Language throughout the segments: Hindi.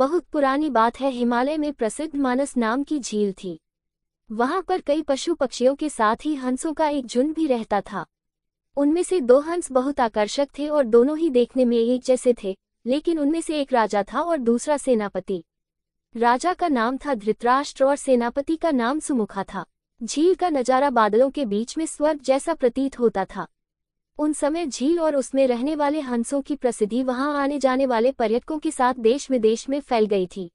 बहुत पुरानी बात है, हिमालय में प्रसिद्ध मानस नाम की झील थी। वहां पर कई पशु पक्षियों के साथ ही हंसों का एक झुंड भी रहता था। उनमें से 2 हंस बहुत आकर्षक थे और दोनों ही देखने में एक जैसे थे, लेकिन उनमें से एक राजा था और दूसरा सेनापति। राजा का नाम था धृतराष्ट्र और सेनापति का नाम सुमुखा था। झील का नजारा बादलों के बीच में स्वर्ग जैसा प्रतीत होता था। उन समय झील और उसमें रहने वाले हंसों की प्रसिद्धि वहां आने जाने वाले पर्यटकों के साथ देश विदेश में फैल गई थी।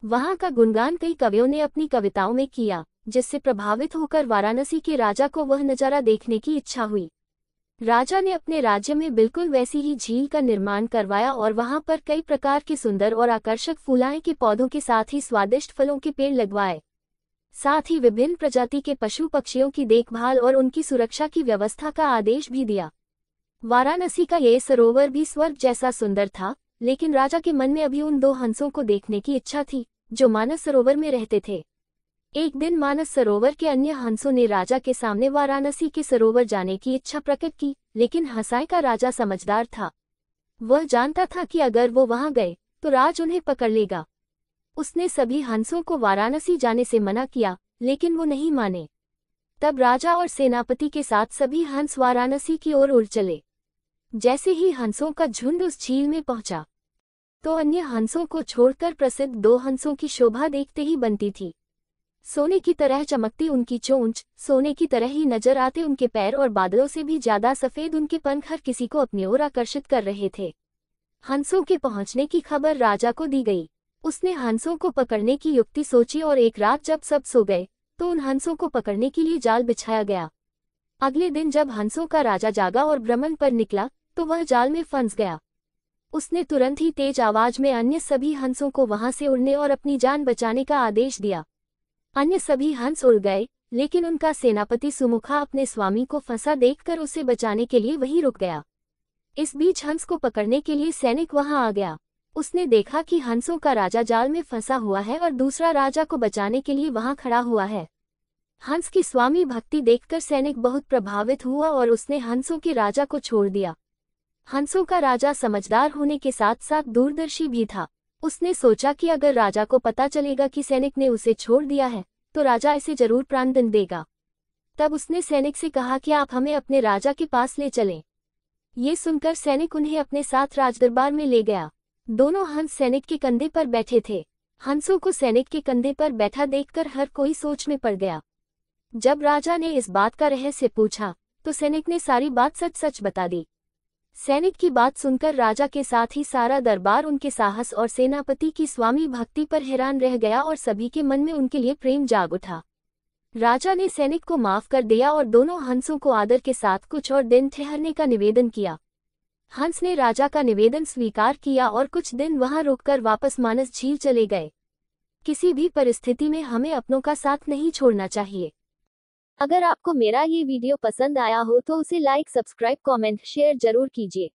वहां का गुणगान कई कवियों ने अपनी कविताओं में किया, जिससे प्रभावित होकर वाराणसी के राजा को वह नजारा देखने की इच्छा हुई। राजा ने अपने राज्य में बिल्कुल वैसी ही झील का निर्माण करवाया और वहां पर कई प्रकार के सुंदर और आकर्षक फूलाए के पौधों के साथ ही स्वादिष्ट फलों के पेड़ लगवाए। साथ ही विभिन्न प्रजाति के पशु पक्षियों की देखभाल और उनकी सुरक्षा की व्यवस्था का आदेश भी दिया। वाराणसी का ये सरोवर भी स्वर्ग जैसा सुंदर था, लेकिन राजा के मन में अभी उन 2 हंसों को देखने की इच्छा थी, जो मानस सरोवर में रहते थे। एक दिन मानस सरोवर के अन्य हंसों ने राजा के सामने वाराणसी के सरोवर जाने की इच्छा प्रकट की, लेकिन हंसाई का राजा समझदार था। वह जानता था कि अगर वो वहां गए तो राज उन्हें पकड़ लेगा। उसने सभी हंसों को वाराणसी जाने से मना किया, लेकिन वो नहीं माने। तब राजा और सेनापति के साथ सभी हंस वाराणसी की ओर उड़ चले। जैसे ही हंसों का झुंड उस झील में पहुंचा, तो अन्य हंसों को छोड़कर प्रसिद्ध 2 हंसों की शोभा देखते ही बनती थी। सोने की तरह चमकती उनकी चोंच, सोने की तरह ही नजर आते उनके पैर और बादलों से भी ज्यादा सफेद उनके पंख हर किसी को अपनी ओर आकर्षित कर रहे थे। हंसों के पहुंचने की खबर राजा को दी गई। उसने हंसों को पकड़ने की युक्ति सोची और एक रात जब सब सो गए, तो उन हंसों को पकड़ने के लिए जाल बिछाया गया। अगले दिन जब हंसों का राजा जागा और भ्रमण पर निकला, तो वह जाल में फंस गया। उसने तुरंत ही तेज आवाज में अन्य सभी हंसों को वहां से उड़ने और अपनी जान बचाने का आदेश दिया। अन्य सभी हंस उड़ गए, लेकिन उनका सेनापति सुमुखा अपने स्वामी को फंसा देखकर उसे बचाने के लिए वहीं रुक गया। इस बीच हंस को पकड़ने के लिए सैनिक वहां आ गया। उसने देखा कि हंसों का राजा जाल में फंसा हुआ है और दूसरा राजा को बचाने के लिए वहां खड़ा हुआ है। हंस की स्वामी भक्ति देखकर सैनिक बहुत प्रभावित हुआ और उसने हंसों के राजा को छोड़ दिया। हंसों का राजा समझदार होने के साथ साथ दूरदर्शी भी था। उसने सोचा कि अगर राजा को पता चलेगा कि सैनिक ने उसे छोड़ दिया है, तो राजा इसे जरूर प्राणदंड देगा। तब उसने सैनिक से कहा कि आप हमें अपने राजा के पास ले चलें। ये सुनकर सैनिक उन्हें अपने साथ राजदरबार में ले गया। दोनों हंस सैनिक के कंधे पर बैठे थे। हंसों को सैनिक के कंधे पर बैठा देखकर हर कोई सोच में पड़ गया। जब राजा ने इस बात का रहस्य पूछा, तो सैनिक ने सारी बात सच सच बता दी। सैनिक की बात सुनकर राजा के साथ ही सारा दरबार उनके साहस और सेनापति की स्वामी भक्ति पर हैरान रह गया और सभी के मन में उनके लिए प्रेम जाग उठा। राजा ने सैनिक को माफ कर दिया और दोनों हंसों को आदर के साथ कुछ और दिन ठहरने का निवेदन किया। हंस ने राजा का निवेदन स्वीकार किया और कुछ दिन वहां रुककर वापस मानस झील चले गए। किसी भी परिस्थिति में हमें अपनों का साथ नहीं छोड़ना चाहिए। अगर आपको मेरा ये वीडियो पसंद आया हो तो उसे लाइक, सब्सक्राइब, कमेंट, शेयर जरूर कीजिए।